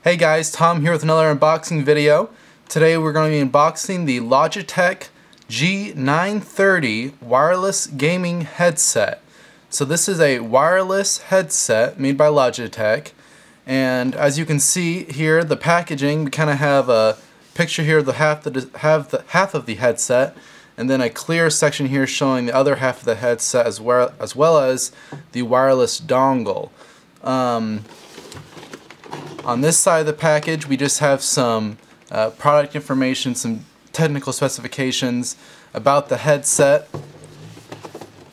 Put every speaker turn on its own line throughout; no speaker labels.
Hey guys, Tom here with another unboxing video. Today we're going to be unboxing the Logitech G930 wireless gaming headset. So this is a wireless headset made by Logitech, and as you can see here, the packaging, we kind of have a picture here of the half of the headset, and then a clear section here showing the other half of the headset as well as the wireless dongle. On this side of the package, we just have some product information, some technical specifications about the headset.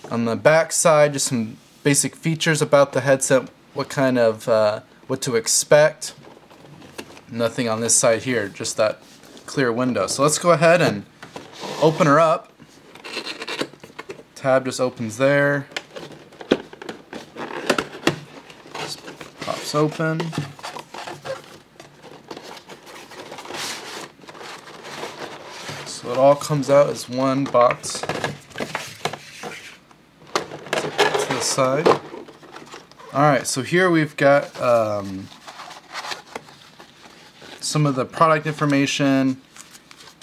On the back side, just some basic features about the headset, what to expect. Nothing on this side here, just that clear window. So let's go ahead and open her up. Tab just opens there. Just pops open. So it all comes out as one box. To the side. Alright, so here we've got some of the product information.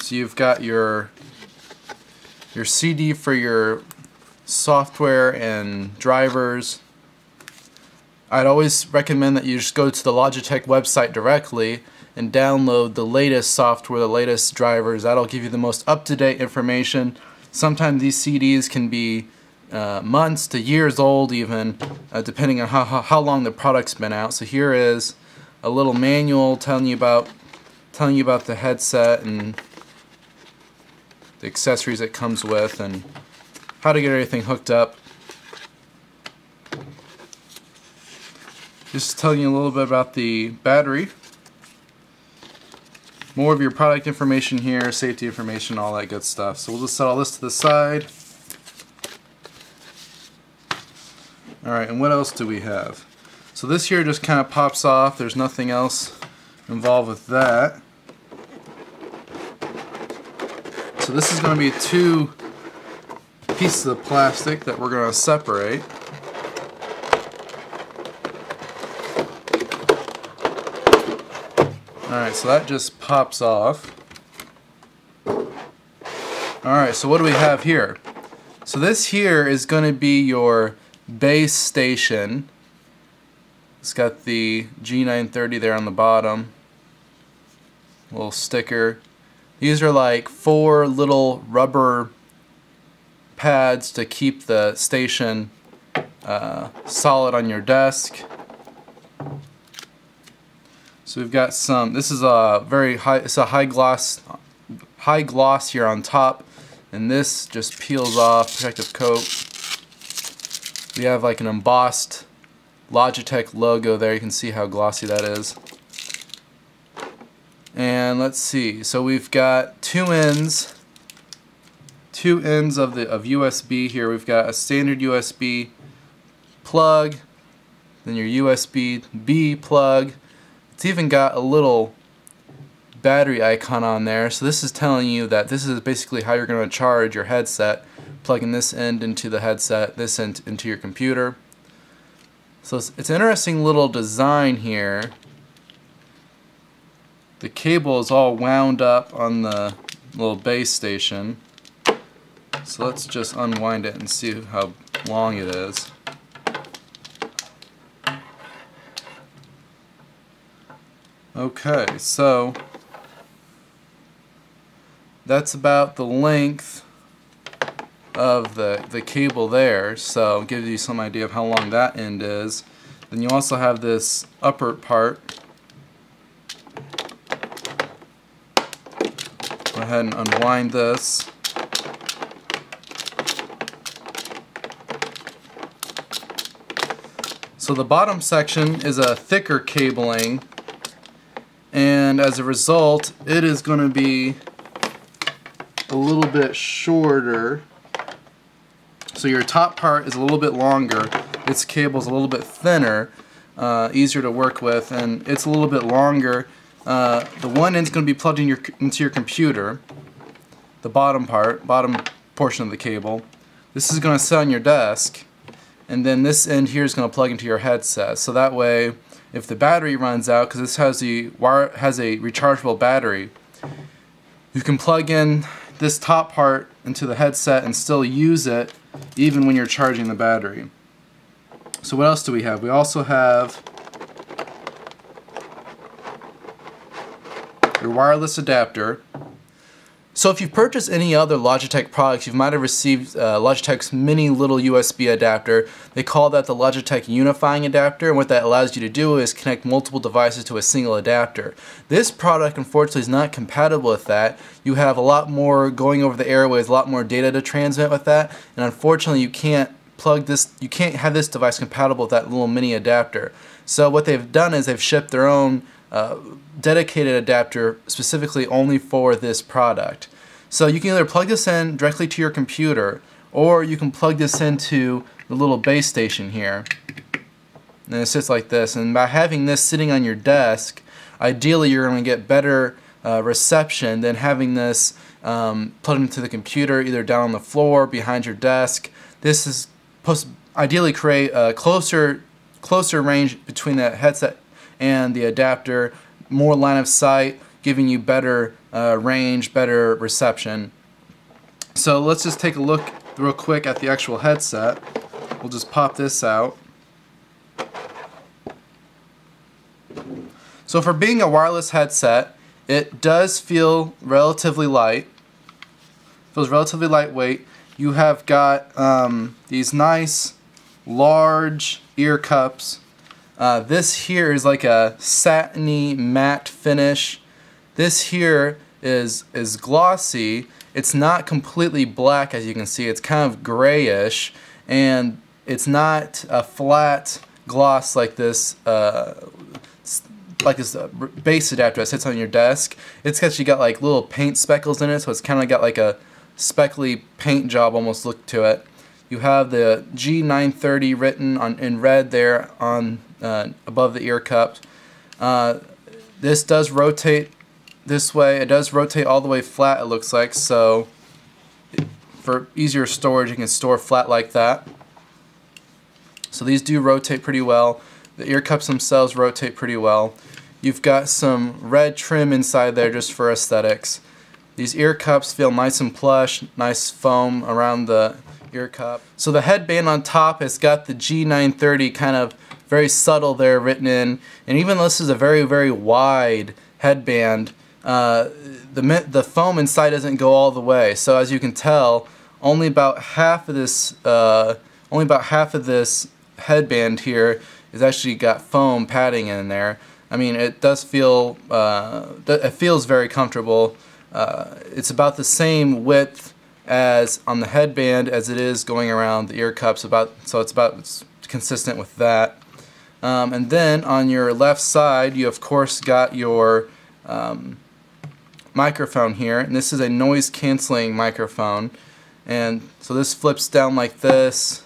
So you've got your CD for your software and drivers. I'd always recommend that you just go to the Logitech website directly and download the latest software, the latest drivers. That'll give you the most up-to-date information. Sometimes these CDs can be months to years old even, depending on how long the product's been out. So here is a little manual telling you about the headset and the accessories it comes with and how to get everything hooked up. Just telling you a little bit about the battery. More of your product information here, safety information, all that good stuff. So we'll just set all this to the side. Alright, and what else do we have? So this here just kind of pops off. There's nothing else involved with that. So this is going to be two pieces of plastic that we're going to separate. Alright, so that just pops off. Alright, so what do we have here? So this here is going to be your base station. It's got the G930 there on the bottom. Little sticker. These are like 4 little rubber pads to keep the station solid on your desk. So we've got some, this is a very high, it's a high gloss here on top, and this just peels off, protective coat. We have like an embossed Logitech logo there, you can see how glossy that is. And let's see, so we've got two ends of USB here. We've got a standard USB plug, then your USB-B plug. It's even got a little battery icon on there, so this is telling you that this is basically how you're going to charge your headset, plugging this end into the headset, this end into your computer. So it's an interesting little design here. The cable is all wound up on the little base station. So let's just unwind it and see how long it is. Okay, so that's about the length of the cable there, so it gives you some idea of how long that end is. Then you also have this upper part. Go ahead and unwind this. So the bottom section is a thicker cabling, and as a result it is going to be a little bit shorter. So your top part is a little bit longer, its cable is a little bit thinner, easier to work with, and it's a little bit longer. The one end is going to be plugged into your computer, the bottom portion of the cable. This is going to sit on your desk, and then this end here is going to plug into your headset, so that way if the battery runs out, because this has a rechargeable battery, you can plug in this top part into the headset and still use it even when you're charging the battery. So what else do we have? We also have your wireless adapter. So if you've purchased any other Logitech products, you might have received Logitech's mini little USB adapter. They call that the Logitech Unifying Adapter, and what that allows you to do is connect multiple devices to a single adapter. This product, unfortunately, is not compatible with that. You have a lot more going over the airways, a lot more data to transmit with that, and unfortunately you can't have this device compatible with that little mini adapter. So what they've done is they've shipped their own dedicated adapter specifically only for this product. So you can either plug this in directly to your computer, or you can plug this into the little base station here. And it sits like this, and by having this sitting on your desk, ideally you're going to get better reception than having this plugged into the computer either down on the floor, behind your desk. This is supposed to ideally create a closer range between the headset and the adapter, more line of sight, giving you better range, better reception. So let's just take a look real quick at the actual headset. We'll just pop this out. So for being a wireless headset, it does feel relatively light. Feels relatively lightweight. You have got these nice large ear cups. This here is like a satiny matte finish. This here is glossy. It's not completely black, as you can see. It's kind of grayish, and it's not a flat gloss like this base adapter that sits on your desk. It's actually got like little paint speckles in it, so it's kind of got like a speckly paint job almost look to it. You have the G930 written in red there on above the ear cup. This does rotate this way. It does rotate all the way flat, it looks like, so for easier storage you can store flat like that. So these do rotate pretty well. The ear cups themselves rotate pretty well. You've got some red trim inside there just for aesthetics. These ear cups feel nice and plush, nice foam around the ear cup. So the headband on top has got the G930 kind of very subtle there written in, and even though this is a very, very wide headband, the foam inside doesn't go all the way. So as you can tell, only about half of this headband here is actually got foam padding in there. I mean, it does feel, it feels very comfortable. It's about the same width as on the headband as it is going around the ear cups, so it's consistent with that. And then on your left side, you of course got your microphone here, and this is a noise canceling microphone. And so this flips down like this,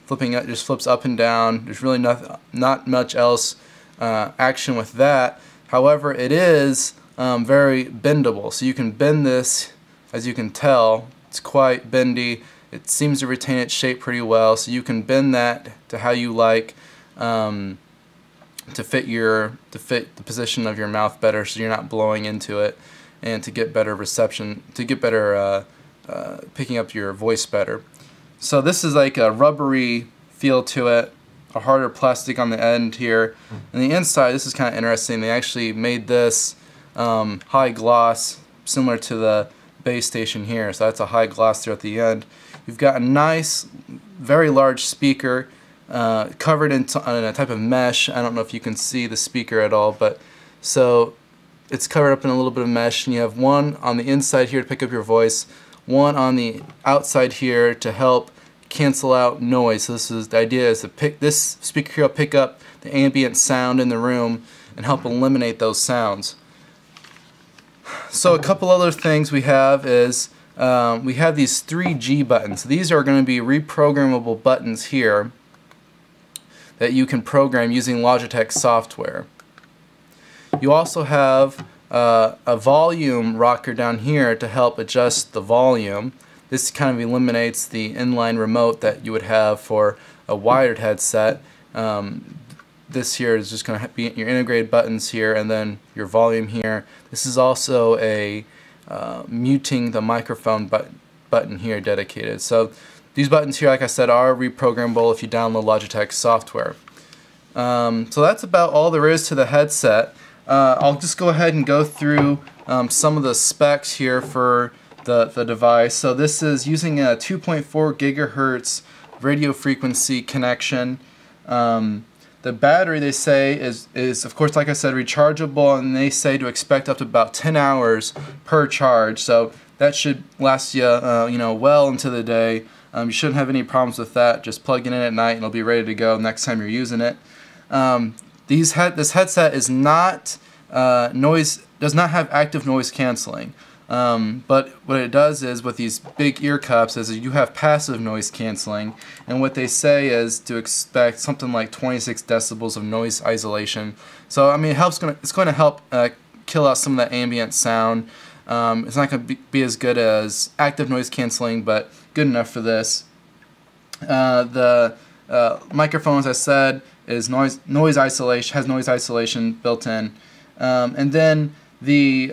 it just flips up and down. There's really not much else action with that. However, it is very bendable, so you can bend this. As you can tell, it's quite bendy. It seems to retain its shape pretty well, so you can bend that to how you like, to fit the position of your mouth better, so you're not blowing into it, and to get better reception, to get better picking up your voice better. So this is like a rubbery feel to it, a harder plastic on the end here. And the inside, this is kind of interesting. They actually made this high gloss, similar to the base station here. So that's a high gloss there at the end. You've got a nice, very large speaker covered in a type of mesh. I don't know if you can see the speaker at all, but so it's covered up in a little bit of mesh, and you have one on the inside here to pick up your voice, one on the outside here to help cancel out noise. So the idea is to this speaker here will pick up the ambient sound in the room and help eliminate those sounds. So a couple other things we have is we have these 3 G buttons. These are going to be reprogrammable buttons here that you can program using Logitech software. You also have a volume rocker down here to help adjust the volume. This kind of eliminates the inline remote that you would have for a wired headset. this here is just going to be your integrated buttons here, and then your volume here. This is also a muting the microphone button here dedicated. So these buttons here, like I said, are reprogrammable if you download Logitech software. So that's about all there is to the headset. I'll just go ahead and go through some of the specs here for the device. So this is using a 2.4 gigahertz radio frequency connection. The battery, they say, is of course, like I said, rechargeable, and they say to expect up to about 10 hours per charge. So that should last you, well into the day. You shouldn't have any problems with that. Just plug it in at night and it'll be ready to go next time you're using it. This headset is not does not have active noise canceling. But what it does is, with these big ear cups, is you have passive noise canceling, and what they say is to expect something like 26 decibels of noise isolation. So I mean, it's going to help kill out some of that ambient sound. It's not going to be as good as active noise canceling, but good enough for this. The microphone, as I said, is noise isolation, has noise isolation built in, and then the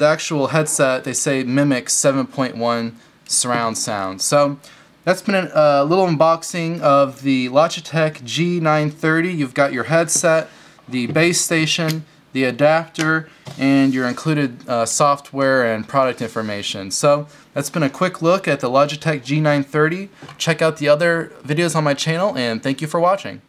actual headset, they say, mimics 7.1 surround sound. So that's been a little unboxing of the Logitech G930. You've got your headset, the base station, the adapter, and your included software and product information. So that's been a quick look at the Logitech G930. Check out the other videos on my channel, and thank you for watching.